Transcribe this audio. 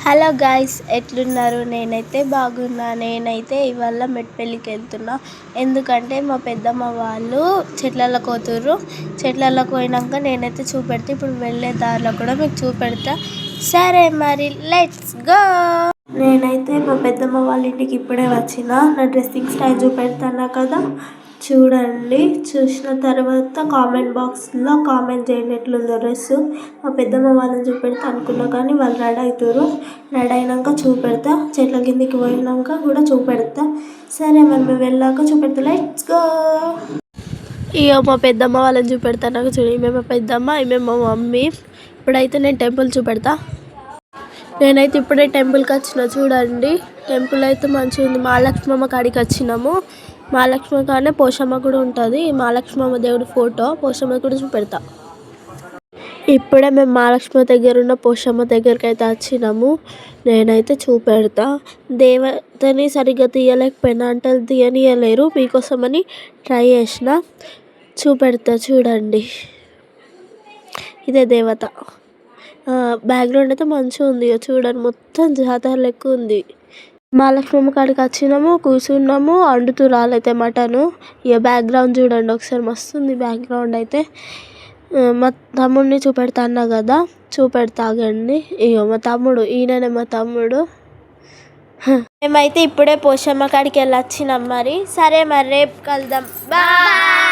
Hello guys, ఎట్లున్నారు? నేనైతే బాగున్నా. నేనైతే ఇవాళ మెట్పల్లికి వెళ్తున్నా. ఎందుకంటే మా పెద్దమ్మ వాళ్ళు చెట్లలోకి పోతుర్రు. చెట్లలోకి పోయినాక నేనైతే చూపెడతా. ఇప్పుడు వెళ్ళే దారిలో కూడా మీకు చూపెడతా. సరే మరి లెట్స్ గో. నేనైతే మా పెద్దమ్మ వాళ్ళ ఇంటికి ఇప్పుడే వచ్చిన. నా డ్రెస్సింగ్ స్టైల్ చూపెడతాను కదా, చూడండి. చూసిన తర్వాత కామెంట్ బాక్స్లో కామెంట్ చేయండి ఎట్లుందో డ్రెస్. మా పెద్దమ్మ వాళ్ళని చూపెడతా అనుకున్నా కానీ వాళ్ళు రెడీ అవుతారు. రెడీ అయినాక చూపెడతా. చెట్ల కిందికి పోయినాక కూడా చూపెడతా. సరే మరి మేము వెళ్ళాక చూపెడతా. Let's go. ఇక మా పెద్దమ్మ వాళ్ళని చూపెడతా. నాకు చూడు, ఈమె మా పెద్దమ్మ, ఈమె మా మమ్మీ. ఇప్పుడైతే నేను టెంపుల్ చూపెడతా. నేనైతే ఇప్పుడే టెంపుల్కి వచ్చిన. చూడండి, టెంపుల్ అయితే మంచిగా ఉంది. మహాలక్ష్మమ్మ కాడికి వచ్చినాము. మహాలక్ష్మి కానీ పోషమ్మ కూడా ఉంటుంది. మహాలక్ష్మమ్మ దేవుడి ఫోటో, పోషమ్మ కూడా చూపెడతా. ఇప్పుడే మేము మహాలక్ష్మి దగ్గర ఉన్న పోషమ్మ దగ్గరికి అయితే వచ్చినాము. నేనైతే చూపెడతా. దేవతని సరిగ్గా తీయలేకపోయినా, అంటే తీయనియలేరు. మీకోసమని ట్రై చేసిన. చూపెడతా చూడండి. ఇదే దేవత. బ్యాక్గ్రౌండ్ అయితే మంచిగా ఉంది. చూడండి, మొత్తం జాతర లెక్క ఉంది. మహాలక్ష్మమ్మ కాడికి వచ్చినాము, కూర్చున్నాము. వండుతూ రాలైతే మటను. ఇక బ్యాక్గ్రౌండ్ చూడండి ఒకసారి, మస్తు ఉంది బ్యాక్గ్రౌండ్ అయితే. మా తమ్ముడిని చూపెడతా అన్నా కదా, చూపెడతా ఆగండి. ఇక మా తమ్ముడు, ఈయననే మా తమ్ముడు. మేమైతే ఇప్పుడే పోషమ్మ కాడికి వెళ్ళి వచ్చినాం. మరి సరే, మరి రేపు కలుద్దాం. బాయ్.